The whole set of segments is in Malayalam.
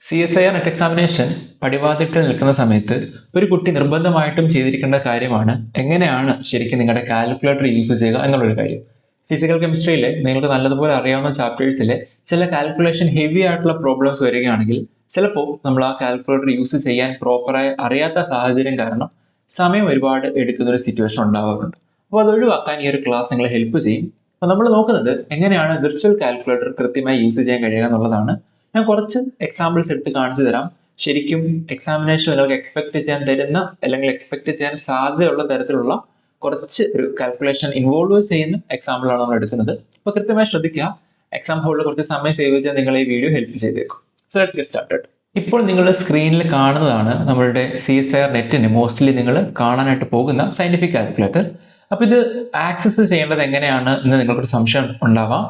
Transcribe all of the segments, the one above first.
CSIR നെറ്റ് എക്സാമിനേഷൻ പടിവാതിൽക്കൽ നിൽക്കുന്ന സമയത്ത് ഒരു കുട്ടി നിർബന്ധമായിട്ടും ചെയ്തിരിക്കേണ്ട കാര്യമാണ് എങ്ങനെയാണ് ശരിക്കും നിങ്ങളുടെ കാൽക്കുലേറ്റർ യൂസ് ചെയ്യുക എന്നുള്ളൊരു കാര്യം. ഫിസിക്കൽ കെമിസ്ട്രിയിലെ നിങ്ങൾക്ക് നല്ലതുപോലെ അറിയാവുന്ന ചാപ്റ്റേഴ്സിലെ ചില കാൽക്കുലേഷൻ ഹെവി ആയിട്ടുള്ള പ്രോബ്ലംസ് വരികയാണെങ്കിൽ ചിലപ്പോൾ നമ്മൾ ആ കാൽക്കുലേറ്റർ യൂസ് ചെയ്യാൻ പ്രോപ്പറായി അറിയാത്ത സാഹചര്യം കാരണം സമയം ഒരുപാട് എടുക്കുന്ന ഒരു സിറ്റുവേഷൻ ഉണ്ടാവാറുണ്ട്. അപ്പോൾ അത് ഒഴിവാക്കാൻ ഈ ഒരു ക്ലാസ് നിങ്ങളെ ഹെൽപ്പ് ചെയ്യും. അപ്പോൾ നമ്മൾ നോക്കുന്നത് എങ്ങനെയാണ് വിർച്വൽ കാൽക്കുലേറ്റർ കൃത്യമായി യൂസ് ചെയ്യാൻ കഴിയുക എന്നുള്ളതാണ്. ഞാൻ കുറച്ച് എക്സാമ്പിൾസ് എടുത്ത് കാണിച്ചു തരാം. ശരിക്കും എക്സാമിനേഷൻ നിങ്ങൾക്ക് എക്സ്പെക്ട് ചെയ്യാൻ തരുന്ന അല്ലെങ്കിൽ എക്സ്പെക്ട് ചെയ്യാൻ സാധ്യതയുള്ള തരത്തിലുള്ള കുറച്ച് ഒരു കാൽക്കുലേഷൻ ഇൻവോൾവ് ചെയ്യുന്ന എക്സാമ്പിളാണ് നമ്മൾ എടുക്കുന്നത്. അപ്പോൾ കൃത്യമായി ശ്രദ്ധിക്കുക. എക്സാം ഹോളിൽ കുറച്ച് സമയം സേവ് ചെയ്യാൻ നിങ്ങൾ ഈ വീഡിയോ ഹെൽപ്പ് ചെയ്തേക്കും. So let's get started. ഇപ്പോൾ നിങ്ങൾ സ്ക്രീനിൽ കാണുന്നതാണ് നമ്മളുടെ CSIR നെറ്റിന് മോസ്റ്റ്ലി നിങ്ങൾ കാണാനായിട്ട് പോകുന്ന സയന്റിഫിക് കാൽക്കുലേറ്റർ. അപ്പോൾ ഇത് ആക്സസ് ചെയ്യേണ്ടത് എങ്ങനെയാണ് എന്ന് നിങ്ങൾക്കൊരു സംശയം ഉണ്ടാവാം.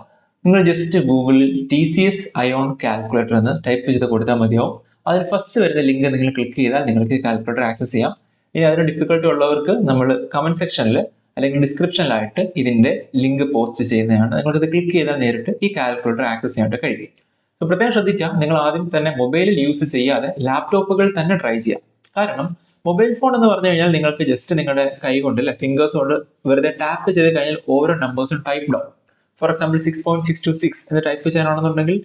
നിങ്ങൾ ജസ്റ്റ് ഗൂഗിളിൽ TCS അയോൺ കാൽക്കുലേറ്റർ എന്ന് ടൈപ്പ് ചെയ്ത് കൊടുത്താൽ മതിയാവും. അതിൽ ഫസ്റ്റ് വരുന്ന ലിങ്ക് നിങ്ങൾ ക്ലിക്ക് ചെയ്താൽ നിങ്ങൾക്ക് കാൽക്കുലേറ്റർ ആക്സസ് ചെയ്യാം. ഇനി അതിന് ഡിഫിക്കൽട്ടി ഉള്ളവർക്ക് നമ്മൾ കമന്റ് സെക്ഷനിൽ അല്ലെങ്കിൽ ഡിസ്ക്രിപ്ഷനിലായിട്ട് ഇതിന്റെ ലിങ്ക് പോസ്റ്റ് ചെയ്യുന്നതാണ്. നിങ്ങൾക്കത് ക്ലിക്ക് ചെയ്താൽ നേരിട്ട് ഈ കാൽക്കുലേറ്റർ ആക്സസ് ചെയ്യാനായിട്ട് കഴിയും. സോ പ്രത്യേകം ശ്രദ്ധിക്കുക, നിങ്ങൾ ആദ്യം തന്നെ മൊബൈലിൽ യൂസ് ചെയ്യാതെ ലാപ്ടോപ്പുകൾ തന്നെ ട്രൈ ചെയ്യാം. കാരണം മൊബൈൽ ഫോൺ എന്ന് പറഞ്ഞു കഴിഞ്ഞാൽ നിങ്ങൾക്ക് ജസ്റ്റ് നിങ്ങളുടെ കൈ കൊണ്ട് ഫിംഗേഴ്സ് കൊണ്ട് വെറുതെ ടാപ്പ് ചെയ്ത് കഴിഞ്ഞാൽ ഓരോ നമ്പേഴ്സും ടൈപ്പ് ആവും. ഫോർ എക്സാമ്പിൾ 6.626 എന്ന് ടൈപ്പ് ചെയ്യാനാണെന്നുണ്ടെങ്കിൽ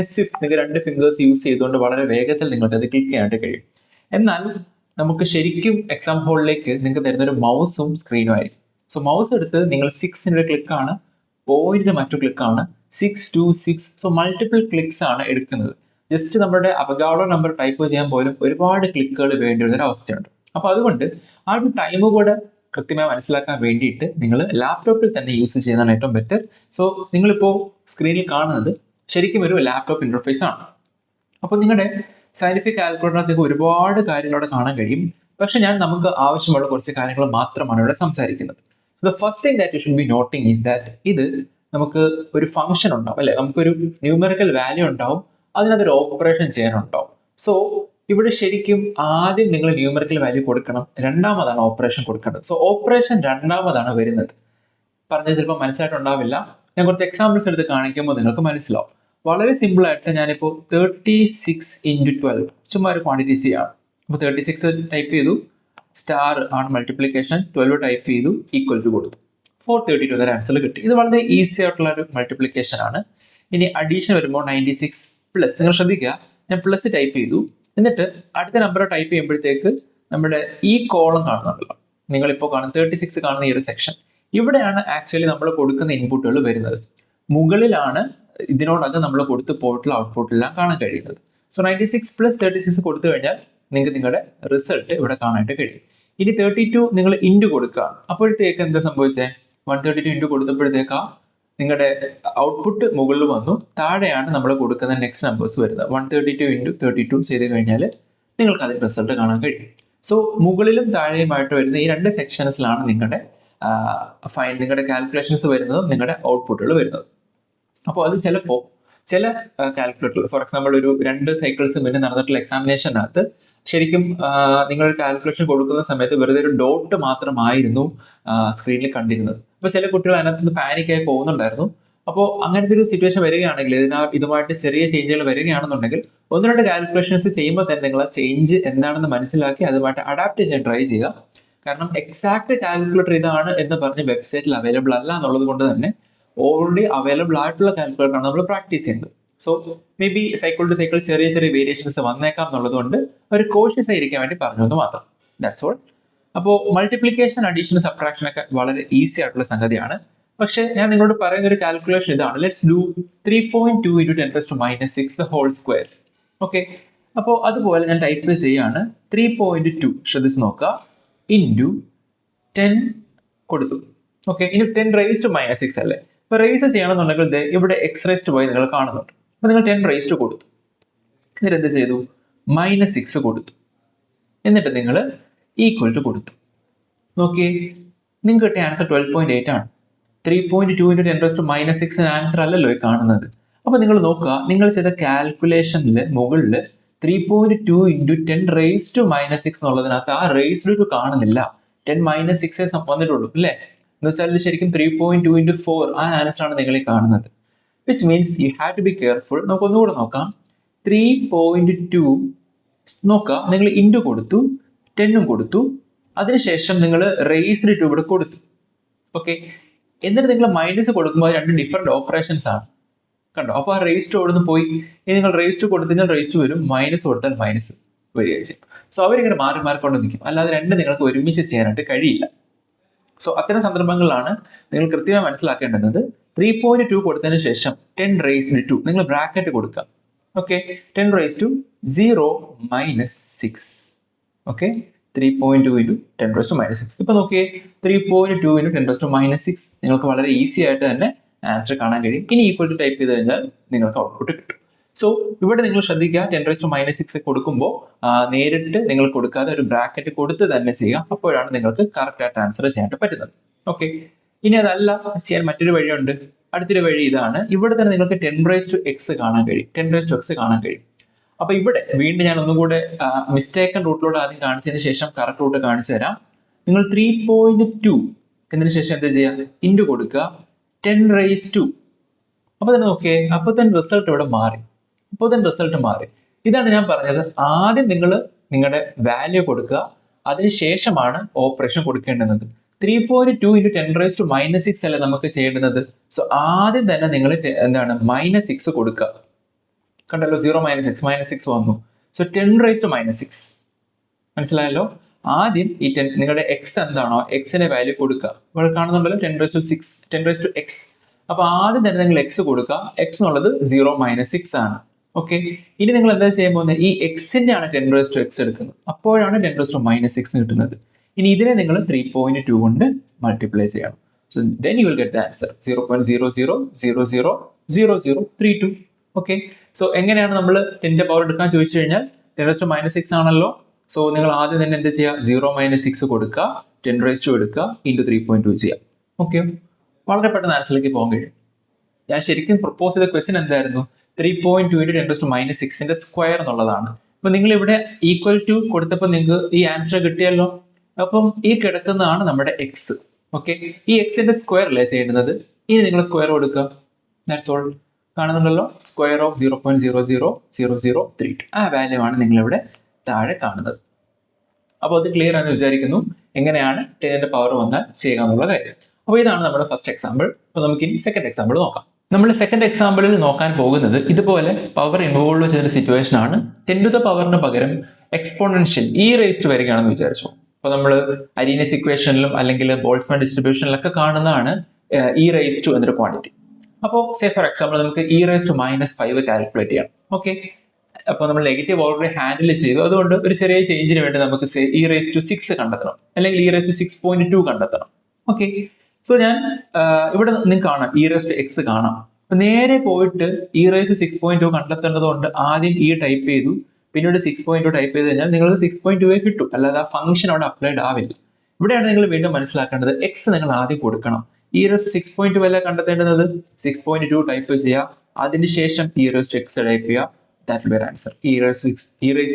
സ്വിഫ്റ്റ് നിങ്ങൾക്ക് 2 ഫിംഗേഴ്സ് യൂസ് ചെയ്തുകൊണ്ട് വളരെ വേഗത്തിൽ നിങ്ങൾക്ക് അത് ക്ലിക്ക് ചെയ്യാനായിട്ട് കഴിയും. എന്നാൽ നമുക്ക് ശരിക്കും എക്സാം ഹോളിലേക്ക് നിങ്ങൾക്ക് തരുന്നൊരു മൗസും സ്ക്രീനും ആയിരിക്കും. സോ മൗസ് എടുത്ത് നിങ്ങൾ 6 ക്ലിക്കാണ്, പോയിന്റിന് മറ്റു ക്ലിക്കാണ്, 626. സോ മൾട്ടിപ്പിൾ ക്ലിക്സ് ആണ് എടുക്കുന്നത്. ജസ്റ്റ് നമ്മുടെ അവഗാഡോ നമ്പർ ടൈപ്പ് ചെയ്യാൻ പോലും ഒരുപാട് ക്ലിക്കുകൾ വേണ്ടി വരുന്നൊരു അവസ്ഥയുണ്ട്. അപ്പോൾ അതുകൊണ്ട് ആ ഒരു ടൈം കൂടെ കൃത്യമായി മനസ്സിലാക്കാൻ വേണ്ടിയിട്ട് നിങ്ങൾ ലാപ്ടോപ്പിൽ തന്നെ യൂസ് ചെയ്യുന്നതാണ് ഏറ്റവും ബെറ്റർ. സോ നിങ്ങളിപ്പോൾ സ്ക്രീനിൽ കാണുന്നത് ശരിക്കും ഒരു ലാപ്ടോപ്പ് ഇന്റർഫേസ് ആണ്. അപ്പോൾ നിങ്ങളുടെ സയന്റിഫിക് കാൽക്കുലേറ്ററിനകത്ത് ഒരുപാട് കാര്യങ്ങളോടെ കാണാൻ കഴിയും. പക്ഷെ ഞാൻ നമുക്ക് ആവശ്യമുള്ള കുറച്ച് കാര്യങ്ങൾ മാത്രമാണ് ഇവിടെ സംസാരിക്കുന്നത്. The first thing that you should be knotting is that ഇത് നമുക്ക് ഒരു ഫംഗ്ഷൻ ഉണ്ടാവും അല്ലെ, നമുക്കൊരു ന്യൂമറിക്കൽ വാല്യൂ ഉണ്ടാവും, അതിനകത്തൊരു ഓപ്പറേഷൻ ചെയ്യാനുണ്ടാവും. സോ ഇവിടെ ശരിക്കും ആദ്യം നിങ്ങൾ ന്യൂമറിക്കൽ വാല്യൂ കൊടുക്കണം, രണ്ടാമതാണ് ഓപ്പറേഷൻ കൊടുക്കേണ്ടത്. സോ ഓപ്പറേഷൻ രണ്ടാമതാണ് വരുന്നത്. പറഞ്ഞത് ചിലപ്പോൾ മനസ്സിലായിട്ടുണ്ടാവില്ല. ഞാൻ കുറച്ച് എക്സാമ്പിൾസ് എടുത്ത് കാണിക്കുമ്പോൾ നിങ്ങൾക്ക് മനസ്സിലാവും. വളരെ സിമ്പിൾ ആയിട്ട് ഞാനിപ്പോൾ 36 × 12 ചുമ്മാ ഒരു ക്വാണ്ടിറ്റി ചെയ്യാണ്. അപ്പോൾ 36 ടൈപ്പ് ചെയ്തു, സ്റ്റാർ ആണ് മൾട്ടിപ്ലിക്കേഷൻ, 12 ടൈപ്പ് ചെയ്തു, ഈക്വൽ ടു കൊടുത്തു, 432 എന്നൊരു ആൻസർ കിട്ടി. ഇത് വളരെ ഈസി ആയിട്ടുള്ള ഒരു മൾട്ടിപ്ലിക്കേഷൻ ആണ്. ഇനി അഡീഷൻ വരുമ്പോൾ 96 പ്ലസ്, നിങ്ങൾ ശ്രദ്ധിക്കുക, ഞാൻ പ്ലസ് ടൈപ്പ് ചെയ്തു, എന്നിട്ട് അടുത്ത നമ്പർ ടൈപ്പ് ചെയ്യുമ്പോഴത്തേക്ക് നമ്മുടെ ഈ കോളം കാണുന്നുണ്ടല്ലോ, നിങ്ങളിപ്പോൾ കാണുന്ന 36 കാണുന്ന ഈ ഒരു സെക്ഷൻ, ഇവിടെയാണ് ആക്ച്വലി നമ്മൾ കൊടുക്കുന്ന ഇൻപുട്ടുകൾ വരുന്നത്. മുകളിലാണ് ഇതിനോടകം നമ്മൾ കൊടുത്ത് പോയിട്ടുള്ള ഔട്ട്പുട്ടെല്ലാം കാണാൻ കഴിയുന്നത്. സോ 96 + 36 കൊടുത്തു കഴിഞ്ഞാൽ നിങ്ങൾക്ക് നിങ്ങളുടെ റിസൾട്ട് ഇവിടെ കാണാനായിട്ട് കഴിയും. ഇനി 32 നിങ്ങൾ ഇൻറ്റു കൊടുക്കുക, അപ്പോഴത്തേക്ക് എന്താ സംഭവിച്ചത്, 132 ഇൻറ്റു കൊടുത്തപ്പോഴത്തേക്കാ നിങ്ങളുടെ ഔട്ട്പുട്ട് മുകളിൽ വന്നു, താഴെയാണ് നമ്മൾ കൊടുക്കുന്ന നെക്സ്റ്റ് നമ്പേഴ്സ് വരുന്നത്. 132 × 32 ചെയ്ത് കഴിഞ്ഞാൽ നിങ്ങൾക്ക് അതിൻ്റെ റിസൾട്ട് കാണാൻ കഴിയും. സോ മുകളിലും താഴെയുമായിട്ട് വരുന്ന ഈ 2 സെക്ഷൻസിലാണ് നിങ്ങളുടെ നിങ്ങളുടെ കാൽക്കുലേഷൻസ് വരുന്നതും നിങ്ങളുടെ ഔട്ട്പുട്ടുകൾ വരുന്നത്. അപ്പോൾ അത് ചിലപ്പോൾ ചില കാൽക്കുലേറ്റർ, ഫോർ എക്സാമ്പിൾ ഒരു 2 സൈക്കിൾസ് മുന്നേ നടന്നിട്ടുള്ള എക്സാമിനേഷനകത്ത് ശരിക്കും നിങ്ങൾ കാൽക്കുലേഷൻ കൊടുക്കുന്ന സമയത്ത് വെറുതെ ഒരു ഡോട്ട് മാത്രമായിരുന്നു സ്ക്രീനിൽ കണ്ടിരുന്നത്. അപ്പോൾ ചില കുട്ടികൾ അതിനകത്ത് നിന്ന് പാനിക്കായി പോകുന്നുണ്ടായിരുന്നു. അപ്പോൾ അങ്ങനത്തെ ഒരു സിറ്റുവേഷൻ വരികയാണെങ്കിൽ, ഇതുമായിട്ട് ചെറിയ ചേഞ്ചുകൾ വരികയാണെന്നുണ്ടെങ്കിൽ 1-2 കാൽക്കുലേഷൻസ് ചെയ്യുമ്പോൾ തന്നെ നിങ്ങൾ ആ ചേഞ്ച് എന്താണെന്ന് മനസ്സിലാക്കി അതുമായിട്ട് അഡാപ്റ്റ് ചെയ്യാൻ ട്രൈ ചെയ്യുക. കാരണം എക്സാക്ട് കാൽക്കുലേറ്റർ ഇതാണ് എന്ന് പറഞ്ഞ് വെബ്സൈറ്റിൽ അവൈലബിൾ അല്ല എന്നുള്ളത് കൊണ്ട് തന്നെ ഓൾറെഡി അവൈലബിൾ ആയിട്ടുള്ള കാൽക്കുലേറ്റർ ആണ് നമ്മൾ പ്രാക്ടീസ് ചെയ്യുന്നത്. So maybe cycle to cycle ചെറിയ ചെറിയ വേരിയേഷൻസ് വന്നേക്കാം എന്നുള്ളത് കൊണ്ട് ഒരു കോഷ്യസ് ആയിരിക്കാൻ വേണ്ടി പറഞ്ഞു എന്ന് മാത്രം. That's all. അപ്പോൾ മൾട്ടിപ്ലിക്കേഷൻ, അഡീഷൻ, സബ്ട്രാക്ഷൻ ഒക്കെ വളരെ ഈസി ആയിട്ടുള്ള സംഗതിയാണ്. പക്ഷേ ഞാൻ നിങ്ങളോട് പറയുന്ന ഒരു കാൽക്കുലേഷൻ ഇതാണ്. Let's do 3.2 × 10⁻⁶ the whole square. Okay, അപ്പോൾ അതുപോലെ ഞാൻ ടൈപ്പ് ചെയ്യാണ് 3.2, ശ്രദ്ധിച്ച് നോക്കുക, ഇൻറ്റു 10 കൊടുത്തു. ഓക്കെ, ഇനി 10⁻⁻⁶ അല്ലേ. ഇപ്പോൾ റേസ് ചെയ്യണമെന്നുണ്ടെങ്കിൽ ഇവിടെ x⁻⁴ നിങ്ങൾ കാണുന്നുണ്ട്. അപ്പോൾ നിങ്ങൾ 10⁻⁴ കൊടുത്തു, എന്നിട്ട് എന്ത് ചെയ്തു, -6 കൊടുത്തു, എന്നിട്ട് നിങ്ങൾ ഈക്വൽ ടു കൊടുത്തു. നോക്കിയേ, നിങ്ങൾക്ക് കിട്ടിയ ആൻസർ 12.8 ആണ്. 3.2 × 10⁻⁶ ആൻസർ അല്ലല്ലോ ഈ കാണുന്നത്. അപ്പോൾ നിങ്ങൾ നോക്കുക, നിങ്ങൾ ചെയ്ത കാൽക്കുലേഷനിൽ മുകളിൽ 3.2 × 10⁻⁻⁶ എന്നുള്ളതിനകത്ത് ആ റേസ്ഡ് ടു കാണുന്നില്ല, 10⁻⁶ വന്നിട്ടുള്ളൂ അല്ലേ. എന്ന് വെച്ചാൽ ശരിക്കും 3.2 × 4 ആ ആൻസർ ആണ് നിങ്ങൾ ഈ കാണുന്നത്. Which means you have to be careful. നമുക്ക് ഒന്നുകൂടെ നോക്കാം. 3.2 നോക്കുക, നിങ്ങൾ ഇൻറ്റു കൊടുത്തു, 10 കൊടുത്തു, അതിനുശേഷം നിങ്ങൾ റേസ്ഡ് ടു ഇവിടെ കൊടുത്തു. ഓക്കെ, എന്നിട്ട് നിങ്ങൾ മൈനസ് കൊടുക്കുമ്പോൾ രണ്ട് ഡിഫറെൻറ്റ് ഓപ്പറേഷൻസ് ആണ്. കണ്ടോ? അപ്പോൾ ആ റേസ്റ്റ് അവിടെ നിന്ന് പോയി. ഇനി നിങ്ങൾ റേസ്റ്റ് കൊടുത്തു കഴിഞ്ഞാൽ റേസ്റ്റ് വരും, മൈനസ് കൊടുത്താൽ മൈനസ് വരികയും ചെയ്യും. സോ അവരിങ്ങനെ മാറി മാറിക്കൊണ്ട് നിൽക്കും. അല്ലാതെ രണ്ട് നിങ്ങൾക്ക് ഒരുമിച്ച് ചെയ്യാനായിട്ട് കഴിയില്ല. സോ അത്തരം സന്ദർഭങ്ങളിലാണ് നിങ്ങൾ കൃത്യമായി മനസ്സിലാക്കേണ്ടത്. 3.2 കൊടുത്തതിന് ശേഷം 10 റേസ്ഡ് ടു നിങ്ങൾ ബ്രാക്കറ്റ് കൊടുക്കുക. Okay, 10 raise to 0 minus 6. Okay, 3.2 into 10 raise to minus 6. ഇപ്പൊ നോക്കിയേ, 3.2 ഇൻറ്റു 10 റേസ് ടു മൈനസ് 6 നിങ്ങൾക്ക് വളരെ ഈസി ആയിട്ട് തന്നെ ആൻസർ കാണാൻ കഴിയും. ഇനി ഈക്വൽ ടു ടൈപ്പ് ചെയ്ത് കഴിഞ്ഞാൽ നിങ്ങൾക്ക് ഔട്ട്പുട്ട് കിട്ടും. സോ ഇവിടെ നിങ്ങൾ ശ്രദ്ധിക്കുക, 10 റേസ് ടു മൈനസ് 6 കൊടുക്കുമ്പോൾ നേരിട്ട് നിങ്ങൾ കൊടുക്കാതെ ഒരു ബ്രാക്കറ്റ് കൊടുത്ത് തന്നെ ചെയ്യുക. അപ്പോഴാണ് നിങ്ങൾക്ക് കറക്റ്റ് ആയിട്ട് ആൻസർ ചെയ്യാനായിട്ട് പറ്റുന്നത്. ഓക്കെ, ഇനി അതല്ല ചെയ്യാൻ മറ്റൊരു വഴിയുണ്ട്. അടുത്തൊരു വഴി ഇതാണ്. ഇവിടെ തന്നെ നിങ്ങൾക്ക് 10 റേസ് ടു എക്സ് കാണാൻ കഴിയും, 10 റേസ് ടു എക്സ് കാണാൻ കഴിയും. അപ്പൊ ഇവിടെ വീണ്ടും ഞാൻ ഒന്നും കൂടെ മിസ്റ്റേക്കൺ റൂട്ടിലൂടെ ആദ്യം കാണിച്ചതിന് ശേഷം കറക്റ്റ് റൂട്ട് കാണിച്ചു തരാം. നിങ്ങൾ 3.2 എന്നതിന് ശേഷം എന്താ ചെയ്യുക, ഇൻറ്റു കൊടുക്കുക, 10 റേസ് ടു. അപ്പൊ തന്നെ നോക്കിയേ, അപ്പൊ തന്നെ റിസൾട്ട് ഇവിടെ മാറി. അപ്പോൾ തന്നെ റിസൾട്ട് മാറി. ഇതാണ് ഞാൻ പറഞ്ഞത്, ആദ്യം നിങ്ങൾ നിങ്ങളുടെ വാല്യൂ കൊടുക്കുക, അതിനുശേഷമാണ് ഓപ്പറേഷൻ കൊടുക്കേണ്ടുന്നത്. 3.2 ഇൻറ്റു 10 റേസ് ടു മൈനസ് 6 അല്ലേ നമുക്ക് ചെയ്യേണ്ടുന്നത്. സോ ആദ്യം തന്നെ നിങ്ങൾ എന്താണ് മൈനസ് 6 കൊടുക്കുക. കണ്ടല്ലോ, 0 മൈനസ് 6 മൈനസ് 6 വന്നു. സോ 10 റേസ് ടു മൈനസ് 6 മനസ്സിലായല്ലോ. ആദ്യം ഈ 10 നിങ്ങളുടെ എക്സ് എന്താണോ എക്സിന്റെ വാല്യൂ കൊടുക്കുക. ഇവിടെ കാണുന്നുണ്ടല്ലോ 10 raise to 6, 10 raise to x. അപ്പൊ ആദ്യം തന്നെ നിങ്ങൾ എക്സ് കൊടുക്കുക. എക്സ് എന്നുള്ളത് 0 മൈനസ് 6 ആണ്. ഓക്കെ, ഇനി നിങ്ങൾ എന്താ ചെയ്യാൻ പോകുന്നത്, ഈ എക്സിന്റെ ആണ് 10 റേസ് ടു എക്സ് എടുക്കുന്നത്. അപ്പോഴാണ് 10 റേസ് ടു മൈനസ് 6 കിട്ടുന്നത്. ഇനി ഇതിനെ നിങ്ങൾ 3.2 കൊണ്ട് മൾട്ടിപ്ലൈ ചെയ്യണം. So then you will get the answer 0.00000032. Okay, so എങ്ങനെയാണ് നമ്മൾ 10ന്റെ പവർ എടുക്കാൻ ചോദിച്ചു കഴിഞ്ഞാൽ 10 റേസ് ടു മൈനസ് 6 ആണല്ലോ. സോ നിങ്ങൾ ആദ്യം തന്നെ എന്ത് ചെയ്യുക, 0 മൈനസ് 6 കൊടുക്കുക, 10 റേസ് ടു എടുക്കുക, ഇൻറ്റു 3.2 ചെയ്യുക. ഓക്കെ, വളരെ പെട്ടെന്ന് ആൻസറിലേക്ക് പോകാൻ കഴിയും. ഞാൻ ശരിക്കും പ്രപ്പോസ് ചെയ്ത ക്വസ്റ്റ്യൻ എന്തായിരുന്നു, 3.2 ഇൻറ്റു 10 റേസ് ടു മൈനസ് 6ന്റെ സ്ക്വയർ എന്നുള്ളതാണ്. അപ്പൊ നിങ്ങൾ ഇവിടെ ഈക്വൽ ടു കൊടുത്തപ്പോൾ നിങ്ങൾക്ക് ഈ ആൻസർ കിട്ടിയല്ലോ. അപ്പം ഈ കിടക്കുന്നതാണ് നമ്മുടെ എക്സ്. ഓക്കെ, ഈ എക്സിന്റെ സ്ക്വയർ അല്ലേ ചെയ്യുന്നത്. ഇനി നിങ്ങൾ സ്ക്വയർ കൊടുക്കുക. That's all. കാണുന്നുണ്ടല്ലോ, സ്ക്വയർ ഓഫ് 0.000032. ആ വാല്യൂ ആണ് നിങ്ങളിവിടെ താഴെ കാണുന്നത്. അപ്പോൾ അത് ക്ലിയർ ആണെന്ന് വിചാരിക്കുന്നു, എങ്ങനെയാണ് 10ന്റെ പവർ വന്നാൽ ചെയ്യുക എന്നുള്ള കാര്യം. അപ്പോൾ ഇതാണ് നമ്മുടെ ഫസ്റ്റ് എക്സാമ്പിൾ. അപ്പോൾ നമുക്ക് ഇനി സെക്കൻഡ് എക്സാമ്പിൾ നോക്കാം. നമ്മൾ സെക്കൻഡ് എക്സാമ്പിളിൽ നോക്കാൻ പോകുന്നത് ഇതുപോലെ പവർ ഇൻവോൾവ് ചെയ്ത സിറ്റുവേഷൻ ആണ്. 10 ടു ദ പവറിന് പകരം എക്സ്പോണൻഷ്യൽ ഇ റേസ്റ്റ് വരികയാണെന്ന് വിചാരിച്ചു. അപ്പോൾ നമ്മൾ അരീനസ് ഇക്വേഷനിലും അല്ലെങ്കിൽ ബോൾട്ട്സ്മാൻ ഡിസ്ട്രിബ്യൂഷനിലൊക്കെ കാണുന്നതാണ് ഇ റേസ് ടു എന്നൊരു ക്വാണ്ടിറ്റി. അപ്പോൾ സേ ഫോർ എക്സാമ്പിൾ നമുക്ക് e raise to minus 5 calculate ചെയ്യണം. ഓക്കെ, അപ്പോൾ നമ്മൾ നെഗറ്റീവ് ഓൾറെഡി ഹാൻഡിൽ ചെയ്തു. അതുകൊണ്ട് ഒരു ചെറിയ ചേഞ്ചിന് വേണ്ടി നമുക്ക് ഇ റേസ് ടു 6 കണ്ടെത്തണം, അല്ലെങ്കിൽ ഇ റേസ് ടു 6.2 കണ്ടെത്തണം. ഓക്കെ, സോ ഞാൻ ഇവിടെ നിങ്ങൾക്ക് കാണാം ഇ റേസ് ടു എക്സ് കാണാം. അപ്പൊ നേരെ പോയിട്ട് ഇ റേസ് ടു 6.2 കണ്ടെത്തേണ്ടതുകൊണ്ട് ആദ്യം ഇ ടൈപ്പ് ചെയ്തു, പിന്നീട് 6.2 ടൈപ്പ് ചെയ്ത് കഴിഞ്ഞാൽ നിങ്ങൾക്ക് 6.2 കിട്ടും. അല്ലാതെ ആ ഫംഗ്ഷൻ അവിടെ അപ്ലൈഡ് ആവില്ല. ഇവിടെയാണ് നിങ്ങൾ വീണ്ടും മനസ്സിലാക്കേണ്ടത്, എക്സ് നിങ്ങൾ ആദ്യം കൊടുക്കണം. ഇ റേസ് 6.2 അല്ല കണ്ടെത്തേണ്ടത്, 6.2 ടൈപ്പ് ചെയ്യുക, അതിനുശേഷം e raise to x type ചെയ്യുക. That will be answer. E raise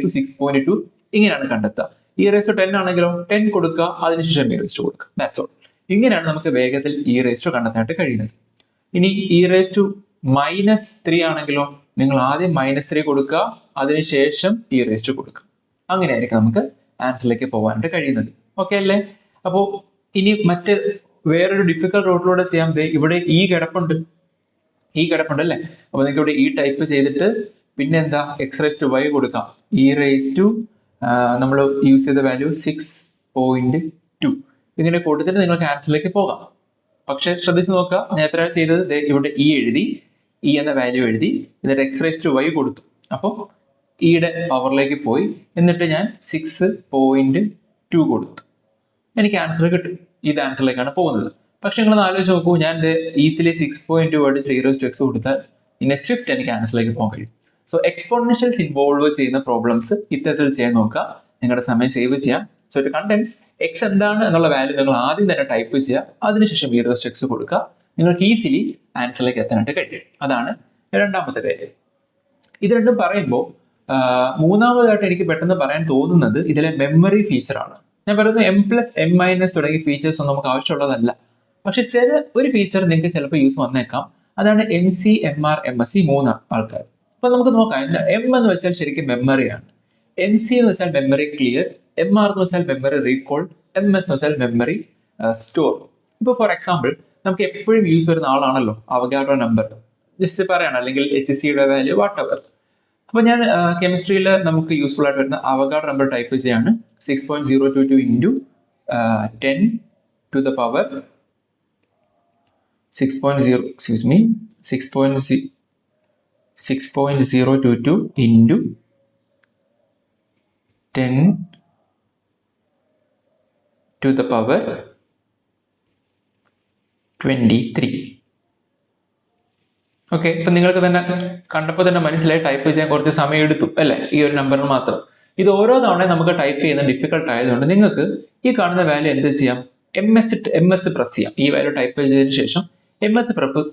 to 6.2 ഇങ്ങനെയാണ് കണ്ടെത്തുക. ഇ റേസ് ടു 10 ആണെങ്കിലോ 10 കൊടുക്കുക, അതിനുശേഷം ഇ റേസ് ടു കൊടുക്കുക. That's all. ഇങ്ങനെയാണ് നമുക്ക് വേഗത്തിൽ ഇ റേസ് ടു കണ്ടെത്താനായിട്ട് കഴിയുന്നത്. ഇനി ഇ റേസ് ടു മൈനസ് 3 ആണെങ്കിലോ നിങ്ങൾ ആദ്യം -3 കൊടുക്കുക, അതിനുശേഷം ഇ റേസ് ടു കൊടുക്കുക. അങ്ങനെയായിരിക്കും നമുക്ക് ആൻസറിലേക്ക് പോകാനായിട്ട് കഴിയുന്നത്. ഓക്കെ അല്ലേ? അപ്പോൾ ഇനി വേറൊരു ഡിഫിക്കൽട്ട് റൂട്ടിലൂടെ ചെയ്യാം. ഇവിടെ ഈ കിടപ്പുണ്ട് അല്ലേ? അപ്പോൾ നിങ്ങൾക്ക് ഇവിടെ ഈ ടൈപ്പ് ചെയ്തിട്ട് പിന്നെ എന്താ എക്സ് റേസ് ടു വൈ കൊടുക്കാം. ഇ റേസ് ടു നമ്മൾ യൂസ് ചെയ്ത വാല്യൂ 6.2 ഇങ്ങനെ കൊടുത്തിട്ട് നിങ്ങൾക്ക് ആൻസറിലേക്ക് പോകാം. പക്ഷെ ശ്രദ്ധിച്ച് നോക്കുക, ഞാൻ എത്രയാണ് ചെയ്തത്, ഇവിടെ ഇ എഴുതി, ഇ എന്ന വാല്യൂ എഴുതി, എന്നിട്ട് എക്സ് റേസ് ടു വൈ കൊടുത്തു. അപ്പോൾ ഇയുടെ പവറിലേക്ക് പോയി, എന്നിട്ട് ഞാൻ 6.2 കൊടുത്തു. എനിക്ക് ആൻസർ കിട്ടും. ഇത് ആൻസറിലേക്കാണ് പോകുന്നത്. പക്ഷെ നിങ്ങളൊന്ന് ആലോചിച്ച് നോക്കൂ, ഞാൻ ഈസിലി 6.2 അടിച്ച് ഇ റേസ് ടു എക്സ് കൊടുത്താൽ ഇൻ എ സ്വിഫ്റ്റ് എനിക്ക് ആൻസറിലേക്ക് പോകാൻ കഴിയും. സോ എക്സ്പോണൻഷ്യൽസ് ഇൻവോൾവ് ചെയ്യുന്ന പ്രോബ്ലംസ് ഇത്തരത്തിൽ ചെയ്യാൻ നോക്കുക. നിങ്ങളുടെ സമയം സേവ് ചെയ്യാം. സോ ഒരു കണ്ടൻസ് എക്സ് എന്താണ് എന്നുള്ള വാല്യൂ നിങ്ങൾ ആദ്യം തന്നെ ടൈപ്പ് ചെയ്യുക, അതിനുശേഷം ഇ റേസ് ടു എക്സ് കൊടുക്കുക. നിങ്ങൾക്ക് ഈസിലി ആൻസറിലേക്ക് എത്താനായിട്ട് കഴിയും. അതാണ് രണ്ടാമത്തെ കാര്യം. ഇത് രണ്ടും പറയുമ്പോൾ മൂന്നാമതായിട്ട് എനിക്ക് പെട്ടെന്ന് പറയാൻ തോന്നുന്നത് ഇതിലെ മെമ്മറി ഫീച്ചറാണ്. ഞാൻ പറയുന്നത് M+M- തുടങ്ങിയ ഫീച്ചേഴ്സ് ഒന്നും നമുക്ക് ആവശ്യമുള്ളതല്ല. പക്ഷെ ഒരു ഫീച്ചർ നിങ്ങൾക്ക് ചിലപ്പോൾ യൂസ് വന്നേക്കാം. അതാണ് MC, MR, MS, ഈ 3 ആൾക്കാർ. അപ്പൊ നമുക്ക് നോക്കാം എന്താ എം എന്ന് വെച്ചാൽ ശരിക്കും മെമ്മറിയാണ്, എം സി എന്ന് വെച്ചാൽ മെമ്മറി ക്ലിയർ, എം ആർ എന്ന് വെച്ചാൽ മെമ്മറി റീകോൾ, എം എസ് എന്ന് വെച്ചാൽ മെമ്മറി സ്റ്റോർ. ഇപ്പോൾ ഫോർ എക്സാമ്പിൾ നമുക്ക് എപ്പോഴും യൂസ് വരുന്ന ആളാണല്ലോ അവഗാഡ്രോ നമ്പർ, ജസ്റ്റ് പറയണം, അല്ലെങ്കിൽ എച്ച് സിയുടെ വാല്യൂ വാട്ട് എവർ. അപ്പോൾ ഞാൻ കെമിസ്ട്രിയിൽ നമുക്ക് യൂസ്ഫുൾ ആയിട്ട് വരുന്ന അവഗാഡ്രോ നമ്പർ ടൈപ്പ് ചെയ്യാണ് 6.022 into 10 to the power 6.022 into 10 to the power 23. Okay, ഇപ്പം നിങ്ങൾക്ക് തന്നെ കണ്ടപ്പോൾ തന്നെ മനസ്സിലായി ടൈപ്പ് ചെയ്യാൻ കുറച്ച് സമയം എടുത്തു അല്ലേ, ഈ ഒരു നമ്പറിന് മാത്രം. ഇത് ഓരോ തവണ നമുക്ക് ടൈപ്പ് ചെയ്യുന്ന ഡിഫിക്കൽട്ട് ആയതുകൊണ്ട് നിങ്ങൾക്ക് ഈ കാണുന്ന വാല്യൂ എന്ത് ചെയ്യാം, എം എസ് പ്രസ് ചെയ്യാം. ഈ വാല്യൂ ടൈപ്പ് ചെയ്തതിനു ശേഷം എം എസ്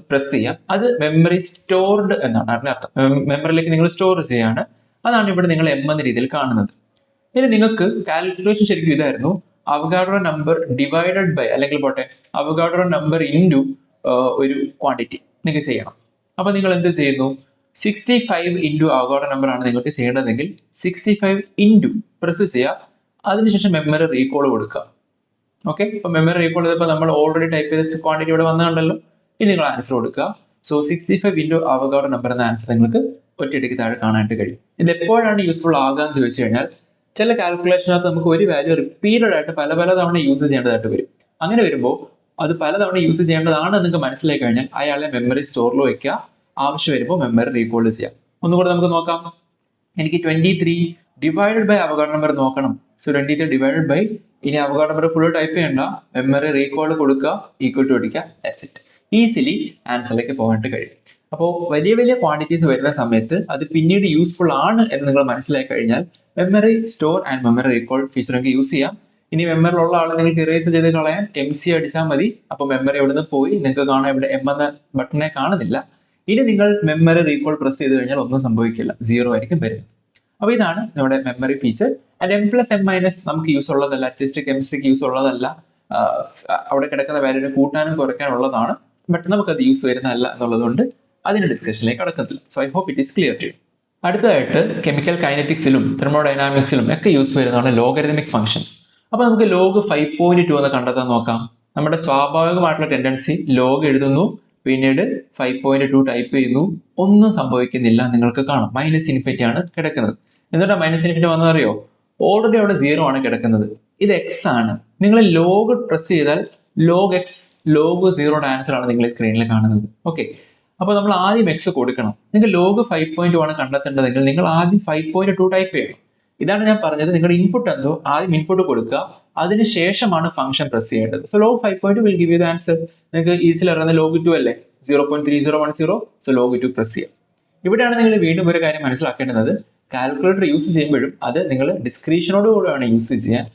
പ്രസ് ചെയ്യാം. അത് മെമ്മറി സ്റ്റോർഡ് എന്നാണ് അതിനർത്ഥം. മെമ്മറിയിലേക്ക് നിങ്ങൾ സ്റ്റോർ ചെയ്യാണ്. അതാണ് ഇവിടെ നിങ്ങൾ എം എന്ന രീതിയിൽ കാണുന്നത്. ഇനി നിങ്ങൾക്ക് കാൽക്കുലേഷൻ ശരിക്കും ഇതായിരുന്നു, അവഗാഡ്രോ നമ്പർ ഡിവൈഡഡ് ബൈ, അല്ലെങ്കിൽ പോട്ടെ അവഗാഡ്രോ നമ്പർ ഇൻറ്റു ഒരു ക്വാണ്ടിറ്റി നിങ്ങൾക്ക് ചെയ്യണം. അപ്പൊ നിങ്ങൾ എന്ത് ചെയ്യുന്നു, 65 ഇൻറ്റു അവഗാഡ്രോ നമ്പർ ആണ് നിങ്ങൾക്ക് ചെയ്യേണ്ടതെങ്കിൽ 65 ഇൻറ്റു പ്രസ് ചെയ്യുക. അതിനുശേഷം മെമ്മറി റീകോൾ കൊടുക്കുക. ഓക്കെ, ഇപ്പൊ മെമ്മറി റീകോൾ ചെയ്തപ്പോൾ നമ്മൾ ഓൾറെഡി ടൈപ്പ് ചെയ്ത ക്വാണ്ടിറ്റി ഇവിടെ വന്നുകൊണ്ടല്ലോ. ഇനി നിങ്ങൾ ആൻസർ കൊടുക്കുക. സോ 65 ഇൻറ്റു അവഗാഡ്രോ നമ്പർ എന്ന ആൻസർ നിങ്ങൾക്ക് ഒറ്റയടിക്ക് താഴെ കാണാനായിട്ട് കഴിയും. ഇത് എപ്പോഴാണ് യൂസ്ഫുൾ ആകാന്ന് ചോദിച്ചു കഴിഞ്ഞാൽ, ചില കാൽക്കുലേഷനകത്ത് നമുക്ക് ഒരു വാല്യൂ റിപ്പീറ്റഡ് ആയിട്ട് പല തവണ യൂസ് ചെയ്യേണ്ടതായിട്ട് വരും. അങ്ങനെ വരുമ്പോൾ അത് പലതവണ യൂസ് ചെയ്യേണ്ടതാണ് നിങ്ങൾക്ക് മനസ്സിലാക്കി കഴിഞ്ഞാൽ അയാളെ മെമ്മറി സ്റ്റോറിൽ വയ്ക്കുക. ആവശ്യം വരുമ്പോൾ മെമ്മറി റീകോൾ ചെയ്യാം. ഒന്നുകൂടെ നമുക്ക് നോക്കാം. എനിക്ക് 23 ഡിവൈഡഡ് ബൈ അവഗാഡ്രോ നമ്പർ നോക്കണം. സോ 23 ഡിവൈഡഡ് ബൈ, ഇനി അവഗാഡ്രോ നമ്പർ ഫുൾ ടൈപ്പ് ചെയ്യണ്ട, മെമ്മറി റീകോൾ കൊടുക്കുക, ഈക്വൽ ടു അടിക്കുക, ദാറ്റ്സ് ഇറ്റ്. ഈസിലി ആൻസറിലേക്ക് പോകാനായിട്ട് കഴിയും. അപ്പോൾ വലിയ ക്വാണ്ടിറ്റീസ് വരുന്ന സമയത്ത് അത് പിന്നീട് യൂസ്ഫുൾ ആണ് എന്ന് നിങ്ങൾ മനസ്സിലാക്കി കഴിഞ്ഞാൽ memory store and memory recall feature നിങ്ങൾക്ക് യൂസ് ചെയ്യാം. ഇനി മെമ്മറിയിലുള്ള ആളെ നിങ്ങൾക്ക് ഇറേസ് ചെയ്ത് കളയാൻ എം സി അടിച്ചാൽ മതി. അപ്പോൾ മെമ്മറി എവിടെ നിന്ന് പോയി നിങ്ങൾക്ക് കാണാൻ ഇവിടെ എം എന്ന ബട്ടനെ കാണുന്നില്ല. ഇനി നിങ്ങൾ മെമ്മറി റീകോൾ പ്രസ് ചെയ്ത് കഴിഞ്ഞാൽ ഒന്നും സംഭവിക്കില്ല, 0 ആയിരിക്കും വരുന്നത്. അപ്പോൾ ഇതാണ് നമ്മുടെ memory feature. And M plus M minus നമുക്ക് യൂസ് ഉള്ളതല്ല, അറ്റ്ലീസ്റ്റ് കെമിസ്ട്രിക്ക് യൂസ് ഉള്ളതല്ല. അവിടെ കിടക്കുന്ന വാല്യൂവിനെ കൂട്ടാനും കുറയ്ക്കാനുള്ളതാണ്. ബട്ട് നമുക്കത് യൂസ് വരുന്നതല്ല എന്നുള്ളതുകൊണ്ട് അതിന്റെ ഡിസ്കഷനിലേക്ക് കടക്കത്തില്ല. So I hope it is clear to you. അടുത്തതായിട്ട് കെമിക്കൽ കൈനറ്റിക്സിലും തെർമോഡൈനാമിക്സിലും ഒക്കെ യൂസ് വരുന്നതാണ് ലോഗരിതമിക് ഫംഗ്ഷൻസ്. അപ്പോൾ നമുക്ക് ലോഗ് 5.2 എന്ന് കണ്ടെത്താൻ നോക്കാം. നമ്മുടെ സ്വാഭാവികമായിട്ടുള്ള ടെൻഡൻസി ലോഗ് എഴുതുന്നു, പിന്നീട് 5.2 ടൈപ്പ് ചെയ്യുന്നു, ഒന്നും സംഭവിക്കുന്നില്ല. നിങ്ങൾക്ക് കാണാം -∞ ആണ് കിടക്കുന്നത്. എന്നിട്ട് -∞ വന്നതറിയോ, ഓൾറെഡി അവിടെ 0 ആണ് കിടക്കുന്നത്. ഇത് എക്സ് ആണ്. നിങ്ങൾ ലോഗ് പ്രസ് ചെയ്താൽ ലോഗ് എക്സ്, ലോഗ് 0യുടെ ആൻസർ ആണ് നിങ്ങൾ സ്ക്രീനിൽ കാണുന്നത്. ഓക്കെ, അപ്പോൾ നമ്മൾ ആദ്യം എക്സ് കൊടുക്കണം. നിങ്ങൾ ലോഗ് 5.2 ആണ് കണ്ടെത്തേണ്ടതെങ്കിൽ നിങ്ങൾ ആദ്യം 5.2 ടൈപ്പ് ചെയ്യണം. ഇതാണ് ഞാൻ പറഞ്ഞത്, നിങ്ങളുടെ ഇൻപുട്ട് എന്തോ ആദ്യം ഇൻപുട്ട് കൊടുക്കുക, അതിനുശേഷമാണ് ഫംഗ്ഷൻ പ്രസ് ചെയ്യേണ്ടത്. So log 5.2 will give you the answer. നിങ്ങൾക്ക് ഈസിലി അറിയുന്ന ലോഗ് 2 അല്ലേ, 0.3010. സോ ലോഗ് 2 പ്രസ് ചെയ്യാം. ഇവിടെയാണ് നിങ്ങൾ വീണ്ടും ഒരു കാര്യം മനസ്സിലാക്കേണ്ടത്, കാൽക്കുലേറ്റർ യൂസ് ചെയ്യുമ്പോഴും അത് നിങ്ങൾ ഡിസ്ക്രിഷനോട് കൂടെയാണ് യൂസ് ചെയ്യാൻ.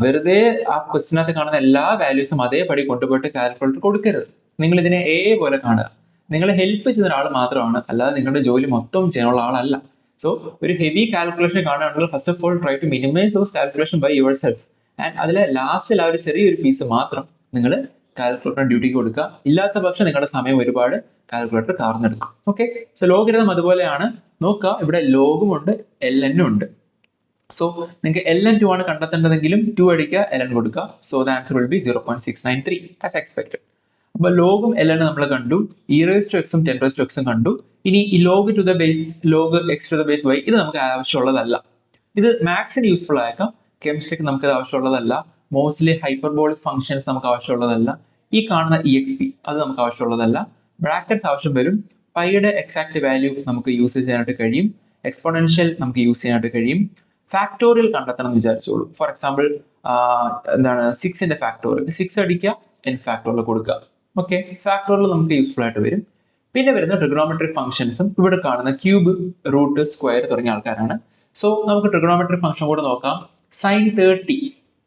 വെറുതെ ആ ക്വസ്റ്റിനകത്ത് കാണുന്ന എല്ലാ വാല്യൂസും അതേപടി കൊണ്ടുപോയിട്ട് കാൽക്കുലേറ്റർ കൊടുക്കരുത്. നിങ്ങൾ ഇതിനെ പോലെ കാണുക. നിങ്ങളെ ഹെൽപ്പ് ചെയ്യുന്ന ഒരാൾ മാത്രമാണ്, അല്ലാതെ നിങ്ങളുടെ ജോലി മൊത്തം ചെയ്യാനുള്ള ആളല്ല. സോ ഒരു ഹെവി കാൽക്കുലേഷൻ കാണുകയാണെങ്കിൽ first of all try to minimise those calculation by yourself. And അതിലെ ലാസ്റ്റിൽ ആ ഒരു ചെറിയൊരു പീസ് മാത്രം നിങ്ങൾ കാൽക്കുലേറ്റർ ഡ്യൂട്ടിക്ക് കൊടുക്കുക. ഇല്ലാത്ത പക്ഷം നിങ്ങളുടെ സമയം ഒരുപാട് കാൽക്കുലേറ്റർ കാർന്നെടുക്കും. ഓക്കെ, സോ ലോഗരിതം അതുപോലെയാണ്. നോക്കുക, ഇവിടെ ലോഗും ഉണ്ട്, LN ഉണ്ട്. സോ നിങ്ങൾക്ക് LN2 ആണ് കണ്ടെത്തേണ്ടതെങ്കിലും 2 അടിക്കുക, LN കൊടുക്കുക. So the answer will be 0.693 as expected. അപ്പോൾ ലോഗും LN നമ്മൾ കണ്ടു, e⁻x ഉം 10⁻x ഉം കണ്ടു. ഇനി ഈ log to the base, log x to the base y, ഇത് നമുക്ക് ആവശ്യമുള്ളതല്ല. ഇത് മാത്സിന് യൂസ്ഫുൾ ആയേക്കാം, കെമിസ്ട്രിക്ക് നമുക്കത് ആവശ്യമുള്ളതല്ല. മോസ്റ്റ്ലി ഹൈപ്പർബോളിക് ഫംഗ്ഷൻസ് നമുക്ക് ആവശ്യമുള്ളതല്ല. ഈ കാണുന്ന EXP അത് നമുക്ക് ആവശ്യമുള്ളതല്ല. ബ്രാക്കറ്റ്സ് ആവശ്യം വരും. പൈയുടെ എക്സാക്ട് വാല്യൂ നമുക്ക് യൂസ് ചെയ്യാനായിട്ട് കഴിയും. എക്സ്പോണൻഷ്യൽ നമുക്ക് യൂസ് ചെയ്യാനായിട്ട് കഴിയും. ഫാക്ടോറിയൽ കണ്ടെത്തണം എന്ന് വിചാരിച്ചോളൂ. ഫോർ എക്സാമ്പിൾ 6ന്റെ ഫാക്ടോറിയൽ, 6 അടിക്കുക, n ഫാക്ടോറിയൽ കൊടുക്കുക. ഓക്കെ, ഫാക്ടോറിയൽ നമുക്ക് യൂസ്ഫുൾ ആയിട്ട് വരും. പിന്നെ വരുന്ന ട്രിഗണോമെട്രിക് ഫംഗ്ഷൻസും ഇവിടെ കാണുന്ന ക്യൂബ്, റൂട്ട്, സ്ക്വയർ തുടങ്ങിയ ആൾക്കാരാണ്. സോ നമുക്ക് ട്രിഗണോമെട്രിക് ഫംഗ്ഷൻ കൂടെ നോക്കാം. sin 30.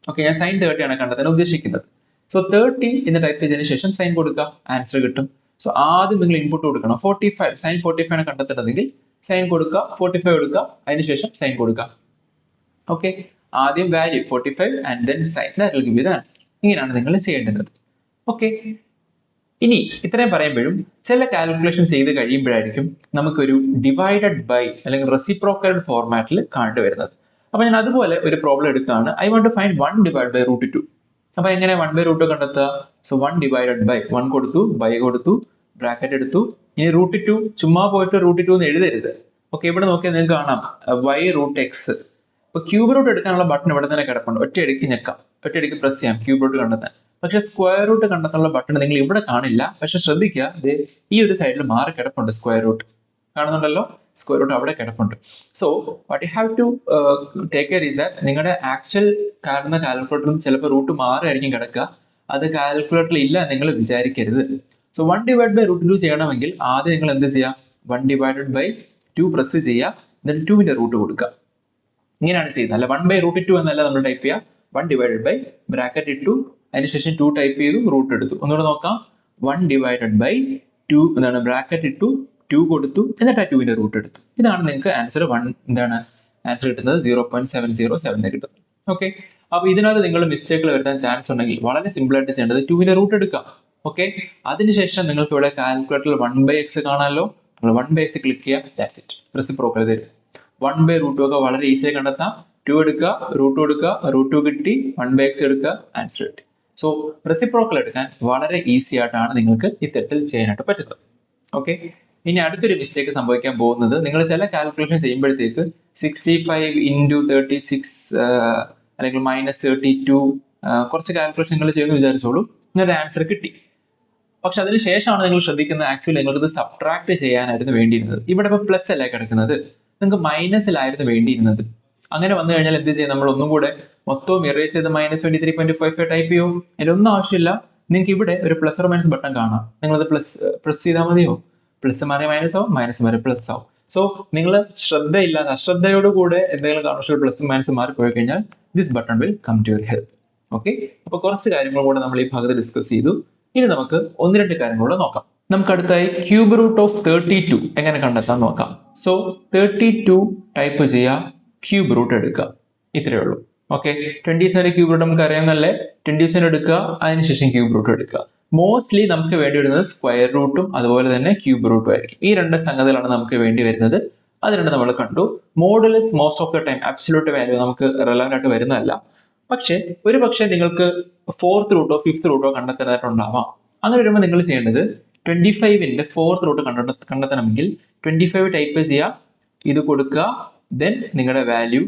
ഓക്കെ, ഞാൻ sin 30 ആണ് കണ്ടെത്താൻ ഉദ്ദേശിക്കുന്നത്. സോ 30 എന്ന് ടൈപ്പ് ചെയ്തതിനു ശേഷം സൈൻ കൊടുക്കുക, ആൻസർ കിട്ടും. സോ ആദ്യം നിങ്ങൾ ഇൻപുട്ട് കൊടുക്കണം. 45, sin 45 ആണ് കണ്ടെത്തേണ്ടതെങ്കിൽ സൈൻ കൊടുക്കുക, 45 കൊടുക്കുക, അതിനുശേഷം സൈൻ കൊടുക്കുക. ഓക്കെ, ആദ്യം value 45 and then sine, that will give you the answer. ഇങ്ങനെയാണ് നിങ്ങൾ ചെയ്യേണ്ടത്. ഓക്കെ, ഇനി ഇത്രയും പറയുമ്പോഴും ചില കാൽക്കുലേഷൻ ചെയ്ത് കഴിയുമ്പോഴായിരിക്കും നമുക്കൊരു ഡിവൈഡഡ് ബൈ അല്ലെങ്കിൽ റെസിപ്രോക്കൽ ഫോർമാറ്റിൽ കണ്ടുവരുന്നത്. അപ്പോൾ ഞാൻ അതുപോലെ ഒരു പ്രോബ്ലം എടുക്കുകയാണ്. I want to find 1 divide by √2. അപ്പോൾ എങ്ങനെ 1/√2 കണ്ടെത്തുക? സോ 1 ഡിവൈഡഡ് ബൈ 1 കൊടുത്തു, ബൈ കൊടുത്തു, ബ്രാക്കറ്റ് എടുത്തു. ഇനി √2 ചുമ്മാ പോയിട്ട് √2 എന്ന് എഴുതരുത്. ഓക്കെ, ഇവിടെ നോക്കിയാൽ നിങ്ങൾക്ക് കാണാം y√x. ഇപ്പോൾ ക്യൂബ് റൂട്ട് എടുക്കാനുള്ള ബട്ടൺ ഇവിടെ തന്നെ കിടപ്പുണ്ട്. ഒറ്റയടിക്ക് ഞെക്കാം, ഒറ്റയടിക്ക് പ്രസ് ചെയ്യാം ക്യൂബ് റൂട്ട് കണ്ടെത്താൻ. പക്ഷെ സ്ക്വയർ റൂട്ട് കണ്ടെത്താനുള്ള ബട്ടൺ നിങ്ങൾ ഇവിടെ കാണില്ല. പക്ഷെ ശ്രദ്ധിക്കുക, ഈ ഒരു സൈഡിൽ മാറി കിടപ്പുണ്ട് സ്ക്വയർ റൂട്ട്. കാണുന്നുണ്ടല്ലോ, സ്ക്വയർ റൂട്ട് അവിടെ കിടപ്പുണ്ട്. So what you have to take care is that നിങ്ങളുടെ ആക്ച്വൽ കാണുന്ന കാൽക്കുലേറ്ററും ചിലപ്പോൾ റൂട്ട് മാറിയായിരിക്കും കിടക്കുക. അത് കാൽക്കുലേറ്ററിൽ ഇല്ല നിങ്ങൾ വിചാരിക്കരുത്. സോ 1 ഡിവൈഡ് ബൈ √2 ചെയ്യണമെങ്കിൽ ആദ്യം നിങ്ങൾ എന്ത് ചെയ്യുക? 1 ഡിവൈഡഡ് ബൈ 2 പ്രസ് ചെയ്യുക, എന്നിട്ട് 2ന്റെ റൂട്ട് കൊടുക്കുക. ഇങ്ങനെയാണ് ചെയ്യുന്നത്. അല്ല 1/√2 എന്നല്ല നമ്മൾ ടൈപ്പ് ചെയ്യുക. 1 ഡിവൈഡഡ് ബൈ ബ്രാക്കറ്റ് ഇട്ടു, അതിനുശേഷം 2 ടൈപ്പ് ചെയ്തു, റൂട്ട് എടുത്തു. ഒന്നുകൂടെ നോക്കാം. 1 ഡിവൈഡഡ് ബൈ 2 എന്താണ് ബ്രാക്കറ്റ് ഇട്ടു, 2 കൊടുത്തു, എന്നിട്ട് ആ 2ന്റെ റൂട്ട് എടുത്തു. ഇതാണ് നിങ്ങൾക്ക് ആൻസർ ആൻസർ കിട്ടുന്നത് 0.707 കിട്ടും. ഓക്കെ, അപ്പോൾ ഇതിനകത്ത് നിങ്ങൾ മിസ്റ്റേക്കുകൾ വരുത്താൻ ചാൻസ് ഉണ്ടെങ്കിൽ വളരെ സിമ്പിൾ ആയിട്ട് ചെയ്യേണ്ടത് 2ന്റെ റൂട്ട് എടുക്കുക. ഓക്കെ, അതിനുശേഷം നിങ്ങൾക്ക് ഇവിടെ കാൽക്കുലേറ്ററിൽ 1/x കാണാമല്ലോ. നിങ്ങൾ 1/x ക്ലിക്ക് ചെയ്യുക, ദാറ്റ്സ് ഇറ്റ്. റെസിപ്രോക്കൽ തരും. 1/√2 ഒക്കെ വളരെ ഈസിയായി കണ്ടെത്താം. 2 എടുക്കുക, റൂട്ട് കൊടുക്കുക, √2 കിട്ടി, 1/x എടുക്കുക, ആൻസർ കിട്ടി. സോ റെസിപ്രോക്കൽ എടുക്കാൻ വളരെ ഈസി ആയിട്ടാണ് നിങ്ങൾക്ക് ഇത്തരത്തിൽ ചെയ്യാനായിട്ട് പറ്റുന്നത്. ഓക്കെ, ഇനി അടുത്തൊരു മിസ്റ്റേക്ക് സംഭവിക്കാൻ പോകുന്നത്, നിങ്ങൾ ചില കാൽക്കുലേഷൻ ചെയ്യുമ്പോഴത്തേക്ക് 65 × 36 അല്ലെങ്കിൽ -32 കുറച്ച് കാൽക്കുലേഷൻ നിങ്ങൾ ചെയ്യുമെന്ന് വിചാരിച്ചോളൂ, നിങ്ങളുടെ ആൻസർ കിട്ടി. പക്ഷെ അതിന് ശേഷമാണ് നിങ്ങൾ ശ്രദ്ധിക്കുന്നത് ആക്ച്വലി നിങ്ങൾക്കിത് സബ്ട്രാക്ട് ചെയ്യാനായിരുന്നു വേണ്ടിയിരുന്നത്. ഇവിടെ ഇപ്പോൾ പ്ലസ് അല്ലേ കിടക്കുന്നത്, നിങ്ങൾക്ക് മൈനസിലായിരുന്നു വേണ്ടിയിരുന്നത്. അങ്ങനെ വന്നു കഴിഞ്ഞാൽ എന്ത് ചെയ്യും? നമ്മൾ ഒന്നും കൂടെ മൊത്തവും ഇറേസ് ചെയ്ത് -23.55 ടൈപ്പ് ചെയ്യും. അതിൻ്റെ ഒന്നും ആവശ്യമില്ല. നിങ്ങൾക്ക് ഇവിടെ ഒരു പ്ലസ് ഓർ മൈനസ് ബട്ടൺ കാണാം. നിങ്ങളത് പ്രസ് ചെയ്താൽ മതിയോ? പ്ലസ് മാറി മൈനസ് ആവും, മൈനസ് മാറി പ്ലസ് ആവും. സോ നിങ്ങൾ ശ്രദ്ധയില്ലാതെ അശ്രദ്ധയോടുകൂടെ എന്തെങ്കിലും കാരണവശാൽ പ്ലസും മൈനസും മാറി പോയി കഴിഞ്ഞാൽ this button will come to your help. Okay, അപ്പോൾ കുറച്ച് കാര്യങ്ങൾ കൂടെ നമ്മൾ ഈ ഭാഗത്ത് ഡിസ്കസ് ചെയ്തു. ഇനി നമുക്ക് 1-2 കാര്യങ്ങളൂടെ നോക്കാം. നമുക്ക് അടുത്തായി ക്യൂബ് റൂട്ട് ഓഫ് 32 എങ്ങനെ കണ്ടെത്താൻ നോക്കാം. സോ 32 ടൈപ്പ് ചെയ്യുക, ക്യൂബ് റൂട്ട് എടുക്കുക, ഇത്രയേ ഉള്ളൂ. ഓക്കെ, 27 ക്യൂബ് റൂട്ട് നമുക്ക് അറിയാമെന്നല്ലേ. 27 എടുക്കുക, അതിനുശേഷം ക്യൂബ് റൂട്ട് എടുക്കുക. മോസ്റ്റ്ലി നമുക്ക് വേണ്ടി വരുന്നത് സ്ക്വയർ റൂട്ടും അതുപോലെ തന്നെ ക്യൂബ് റൂട്ടും ആയിരിക്കും. ഈ 2 സംഗതികളാണ് നമുക്ക് വേണ്ടി വരുന്നത്. അത് 2 നമ്മൾ കണ്ടു. Modulus most of the time absolute value നമുക്ക് റെലവൻ്റ് ആയിട്ട് വരുന്നതല്ല. പക്ഷേ ഒരു പക്ഷേ നിങ്ങൾക്ക് 4th റൂട്ടോ 5th റൂട്ടോ കണ്ടെത്താനായിട്ടുണ്ടാവാം. അങ്ങനെ വരുമ്പോൾ നിങ്ങൾ ചെയ്യേണ്ടത് 25ന്റെ 4th റൂട്ട് കണ്ടെത്തണമെങ്കിൽ 25 ടൈപ്പ് ചെയ്യുക, ഇത് കൊടുക്കുക, ദെൻ നിങ്ങളുടെ വാല്യൂ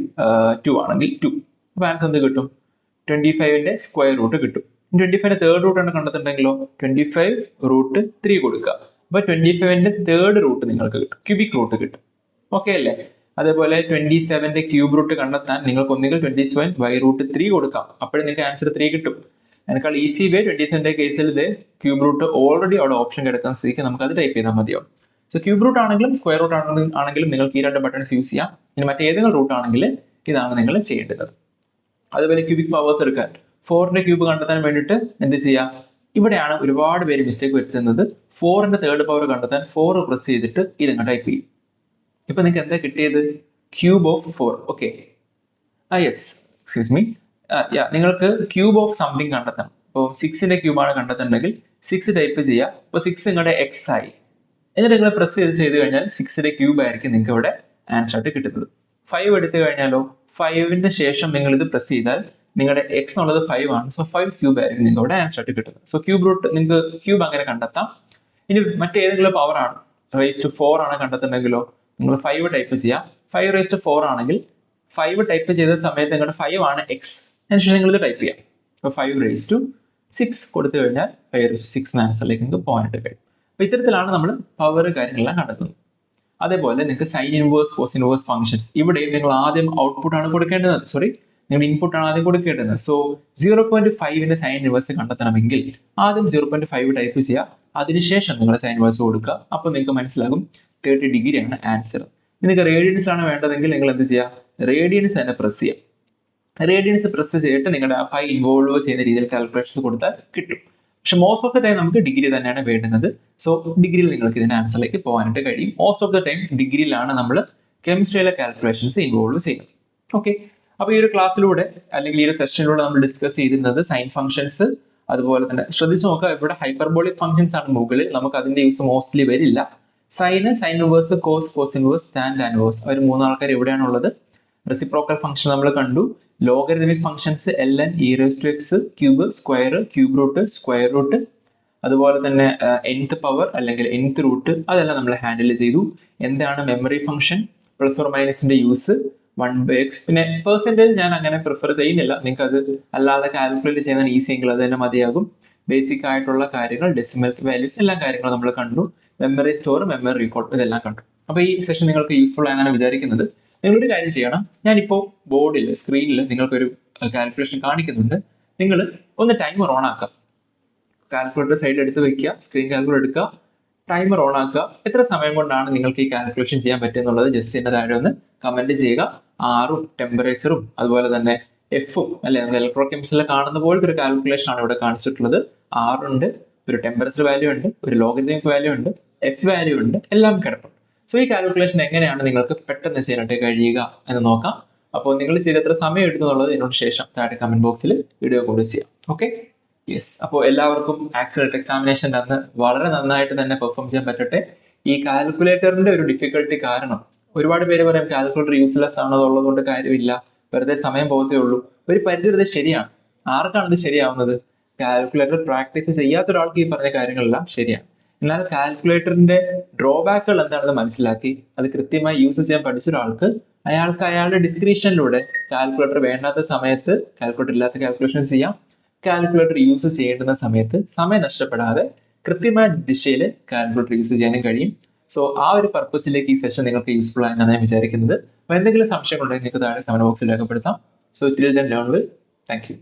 2 ആണെങ്കിൽ 2. അപ്പോൾ ആൻസർ എന്ത് കിട്ടും? 25ന്റെ സ്ക്വയർ റൂട്ട് കിട്ടും. 25ന്റെ 3rd റൂട്ടാണ് കണ്ടെത്തുന്നുണ്ടെങ്കിലോ 25√3 കൊടുക്കുക. അപ്പോൾ 25ന്റെ 3rd റൂട്ട് നിങ്ങൾക്ക് കിട്ടും, ക്യൂബിക് റൂട്ട് കിട്ടും. ഓക്കെ അല്ലേ? അതേപോലെ 27ന്റെ ക്യൂബ് റൂട്ട് കണ്ടെത്താൻ നിങ്ങൾക്ക് ഒന്നുകിൽ 27/√3 കൊടുക്കാം. അപ്പോഴും നിങ്ങൾക്ക് ആൻസർ 3 കിട്ടും. അതിനേക്കാൾ ഈസി വേ 27ന്റെ കേസിൽ ഇത് ക്യൂബ് റൂട്ട് ഓൾറെഡി അവിടെ ഓപ്ഷൻ കിടക്കാൻ സ്ഥിതിക്ക് നമുക്ക് അത് ടൈപ്പ് ചെയ്താൽ മതിയാവും. സോ ക്യൂബ് റൂട്ട് ആണെങ്കിലും സ്ക്വയർ റൂട്ട് ആണെങ്കിലും നിങ്ങൾക്ക് ഈ 2 ബട്ടൺസ് യൂസ് ചെയ്യാം. ഇനി മറ്റേതെങ്കിലും റൂട്ട് ആണെങ്കിൽ ഇതാണ് നിങ്ങൾ ചെയ്യേണ്ടത്. അതുപോലെ ക്യൂബിക് പവേഴ്സ് എടുക്കാൻ 4ന്റെ ക്യൂബ് കണ്ടെത്താൻ വേണ്ടിയിട്ട് എന്ത് ചെയ്യുക? ഇവിടെയാണ് ഒരുപാട് പേര് മിസ്റ്റേക്ക് വരുത്തുന്നത്. 4ന്റെ 3rd പവർ കണ്ടെത്താൻ 4 പ്രസ് ചെയ്തിട്ട് ഇതങ്ങ് ടൈപ്പ് ചെയ്യും. ഇപ്പൊ നിങ്ങൾക്ക് എന്താ കിട്ടിയത്? Cube of 4. Okay, yes, excuse me, നിങ്ങൾക്ക് ക്യൂബ് ഓഫ് സംതിങ് കണ്ടെത്തണം. ഇപ്പോൾ 6ന്റെ ക്യൂബാണ് കണ്ടെത്തുന്നുണ്ടെങ്കിൽ 6 ടൈപ്പ് ചെയ്യുക. ഇപ്പോൾ 6 നിങ്ങളുടെ എക്സ് ആയി. എന്നിട്ട് നിങ്ങൾ പ്രസ് ചെയ്ത് കഴിഞ്ഞാൽ 6ന്റെ ക്യൂബ് ആയിരിക്കും നിങ്ങൾക്ക് ഇവിടെ ആൻസർ ആയിട്ട് കിട്ടുന്നത്. 5 എടുത്തു കഴിഞ്ഞാലോ 5ന്റെ ശേഷം നിങ്ങൾ ഇത് പ്രസ് ചെയ്താൽ നിങ്ങളുടെ എക്സ് എന്നുള്ളത് 5 ആണ്. സോ 5 ക്യൂബ് ആയിരിക്കും നിങ്ങൾക്ക് ഇവിടെ ആൻസർ ആയിട്ട് കിട്ടുന്നത്. സോ ക്യൂബ് റൂട്ട് നിങ്ങൾക്ക് ക്യൂബ് അങ്ങനെ കണ്ടെത്താം. ഇനി മറ്റേതെങ്കിലും പവർ ആണ്, റേസ് ടു 4 ആണ് കണ്ടെത്തുന്നുണ്ടെങ്കിലോ നിങ്ങൾ 5 ടൈപ്പ് ചെയ്യുക. 5 റേസ് ടു 4 ആണെങ്കിൽ 5 ടൈപ്പ് ചെയ്ത സമയത്ത് നിങ്ങളുടെ 5 ആണ് എക്സ്. അതിനുശേഷം നിങ്ങൾ ഇത് ടൈപ്പ് ചെയ്യാം. അപ്പോൾ 5 റേസ് ടു 6 കൊടുത്തു കഴിഞ്ഞാൽ 5 റേസ് ടു 6 ആൻസറിലേക്ക് നിങ്ങൾക്ക് പോകാനായിട്ട് കഴിയും. അപ്പോൾ ഇത്തരത്തിലാണ് നമ്മൾ പവർ കാര്യങ്ങളെല്ലാം കണ്ടെത്തുന്നത്. അതേപോലെ നിങ്ങൾക്ക് sine inverse, cos inverse functions, ഇവിടെയും നിങ്ങൾ ആദ്യം ഔട്ട്പുട്ടാണ് കൊടുക്കേണ്ടത്. നിങ്ങളുടെ ഇൻപുട്ടാണ് ആദ്യം കൊടുക്കേണ്ടത്. സോ 0.5ന്റെ സൈൻ ഇൻവേഴ്സ് കണ്ടെത്തണമെങ്കിൽ ആദ്യം 0.5 ടൈപ്പ് ചെയ്യുക, അതിനുശേഷം നിങ്ങൾ സൈൻ ഇൻവേഴ്സ് കൊടുക്കുക. അപ്പോൾ നിങ്ങൾക്ക് മനസ്സിലാകും 30 ഡിഗ്രിയാണ് ആൻസർ. നിങ്ങൾക്ക് റേഡിയൻസിലാണ് വേണ്ടതെങ്കിൽ നിങ്ങൾ എന്ത് ചെയ്യുക? റേഡിയൻസ് തന്നെ പ്രസ് ചെയ്യുക. റേഡിയൻസ് പ്രസ് ചെയ്തിട്ട് നിങ്ങളുടെ ആ പൈ ഇൻവോൾവ് ചെയ്യുന്ന രീതിയിൽ കാൽക്കുലേഷൻസ് കൊടുത്താൽ കിട്ടും. പക്ഷെ മോസ്റ്റ് ഓഫ് ദ ടൈം നമുക്ക് ഡിഗ്രി തന്നെയാണ് വേണ്ടുന്നത്. സോ ഡിഗ്രിയിൽ നിങ്ങൾക്ക് ഇതിന്റെ ആൻസറിലേക്ക് പോകാനായിട്ട് കഴിയും. മോസ്റ്റ് ഓഫ് ദ ടൈം ഡിഗ്രിയിലാണ് നമ്മൾ കെമിസ്ട്രിയിലെ കാൽക്കുലേഷൻസ് ഇൻവോൾവ് ചെയ്യുന്നത്. ഓക്കെ, അപ്പോൾ ഈ ഒരു ക്ലാസ്സിലൂടെ അല്ലെങ്കിൽ ഈ ഒരു സെഷനിലൂടെ നമ്മൾ ഡിസ്കസ് ചെയ്തിരുന്നത് സൈൻ ഫംഗ്ഷൻസ്, അതുപോലെ തന്നെ ശ്രദ്ധിച്ച് നോക്കുക, ഇവിടെ ഹൈപ്പർബോളിക് ഫംഗ്ഷൻസ് ആണ് മുകളിൽ, നമുക്ക് അതിന്റെ യൂസ് മോസ്റ്റ്ലി വരില്ല. Sine inverse, cos inverse, tan inverse, അവർ മൂന്നാൾക്കാർ എവിടെയാണുള്ളത്? റെസിപ്രോക്കൽ ഫംഗ്ഷൻ നമ്മൾ കണ്ടു. Logarithmic functions ln e⁻x cube, square, cube root, square root, അതുപോലെ തന്നെ nth പവർ അല്ലെങ്കിൽ nth റൂട്ട്, അതെല്ലാം നമ്മൾ ഹാൻഡിൽ ചെയ്തു. എന്താണ് മെമ്മറി ഫംഗ്ഷൻ? പ്ലസ് ഓർ മൈനസിന്റെ യൂസ് 1/x. പിന്നെ പെർസെൻറ്റേജ് ഞാൻ അങ്ങനെ പ്രിഫർ ചെയ്യുന്നില്ല, നിങ്ങൾക്ക് അത് അല്ലാതെ കാൽക്കുലേറ്റ് ചെയ്യുന്ന ഈസി എങ്കിൽ അത് തന്നെ മതിയാകും. ബേസിക് ആയിട്ടുള്ള കാര്യങ്ങൾ, ഡെസിമൽ വാല്യൂസ്, എല്ലാ കാര്യങ്ങളും നമ്മൾ കണ്ടു. മെമ്മറി സ്റ്റോർ, മെമ്മറി റീകോൾ, ഇതെല്ലാം കണ്ടു. അപ്പോൾ ഈ സെഷൻ നിങ്ങൾക്ക് യൂസ്ഫുൾ ആണെന്നാണ് വിചാരിക്കുന്നത്. നിങ്ങളൊരു കാര്യം ചെയ്യണം, ഞാനിപ്പോൾ ബോർഡിൽ, സ്ക്രീനിൽ നിങ്ങൾക്കൊരു കാൽക്കുലേഷൻ കാണിക്കുന്നുണ്ട്. നിങ്ങൾ ഒന്ന് ടൈമർ ഓൺ ആക്കുക, കാൽക്കുലേറ്റർ സൈഡ് എടുത്ത് വെക്കുക, സ്ക്രീൻ കാൽക്കുലേറ്റർ എടുക്കുക, ടൈമർ ഓൺ ആക്കുക. എത്ര സമയം കൊണ്ടാണ് നിങ്ങൾക്ക് ഈ കാൽക്കുലേഷൻ ചെയ്യാൻ പറ്റുന്നുള്ളത് ജസ്റ്റ് എൻ്റെ താഴെ ഒന്ന് കമൻറ്റ് ചെയ്യുക. ആറും ടെമ്പറേച്ചറും അതുപോലെ തന്നെ എഫും, അല്ലെ, നമ്മൾ ഇലക്ട്രോ കെമിസ്ട്രിയിൽ കാണുന്ന പോലത്തെ ഒരു കാൽക്കുലേഷൻ ആണ് ഇവിടെ കാണിച്ചിട്ടുള്ളത്. ആറുണ്ട്, ഒരു ടെമ്പറേച്ചർ വാല്യൂ ഉണ്ട്, ഒരു ലോഗരിതമിക് വാല്യൂ ഉണ്ട്, എഫ് വാല്യൂ ഉണ്ട്, എല്ലാം കിടപ്പുണ്ട്. സോ ഈ കാൽക്കുലേഷൻ എങ്ങനെയാണ് നിങ്ങൾക്ക് പെട്ടെന്ന് ചെയ്യാനായിട്ട് കഴിയുക എന്ന് നോക്കാം. അപ്പോൾ നിങ്ങൾ ചെയ്ത് എത്ര സമയം എടുക്കുന്നുള്ളത് ഇതിനോട് ശേഷം താഴെ കമന്റ് ബോക്സിൽ വീഡിയോ കൂടി ചെയ്യാം. Okay, yes. അപ്പോൾ എല്ലാവർക്കും ആക്സിഡന്റ് എക്സാമിനേഷൻ്റെ അന്ന് വളരെ നന്നായിട്ട് തന്നെ പെർഫോം ചെയ്യാൻ പറ്റട്ടെ. ഈ കാൽക്കുലേറ്ററിന്റെ ഒരു ഡിഫിക്കൽട്ടി കാരണം ഒരുപാട് പേര് പറയും കാൽക്കുലേറ്റർ യൂസ്ലെസ് ആണതുള്ളത് കൊണ്ട് കാര്യമില്ല, വെറുതെ സമയം പോകത്തേ ഉള്ളൂ. ഒരു പരിധി വരെ ശരിയാണ്. ആർക്കാണ് ഇത് ശരിയാവുന്നത്? കാൽക്കുലേറ്റർ പ്രാക്ടീസ് ചെയ്യാത്ത ഒരാൾക്ക് ഈ പറഞ്ഞ കാര്യങ്ങളെല്ലാം ശരിയാണ്. എന്നാൽ കാൽക്കുലേറ്ററിന്റെ ഡ്രോബാക്കുകൾ എന്താണെന്ന് മനസ്സിലാക്കി അത് കൃത്യമായി യൂസ് ചെയ്യാൻ പഠിച്ച ഒരാൾക്ക് അയാൾക്ക് അയാളുടെ ഡിസ്ക്രിപ്ഷനിലൂടെ കാൽക്കുലേറ്റർ വേണ്ടാത്ത സമയത്ത് കാൽക്കുലേറ്റർ ഇല്ലാത്ത കാൽക്കുലേഷൻ ചെയ്യാം. കാൽക്കുലേറ്റർ യൂസ് ചെയ്യേണ്ടുന്ന സമയത്ത് സമയം നഷ്ടപ്പെടാതെ കൃത്യമായ ദിശയിൽ കാൽക്കുലേറ്റർ യൂസ് ചെയ്യാനും കഴിയും. സോ ആ ഒരു പർപ്പസിലേക്ക് ഈ സെഷൻ നിങ്ങൾക്ക് യൂസ്ഫുൾ ആയെന്നാണ് ഞാൻ വിചാരിക്കുന്നത്. അപ്പോൾ എന്തെങ്കിലും സംശയങ്ങളുണ്ടെങ്കിൽ നിങ്ങൾക്ക് താഴെ കമന്റ് ബോക്സിൽ രേഖപ്പെടുത്താം. So till then learn well. Thank you.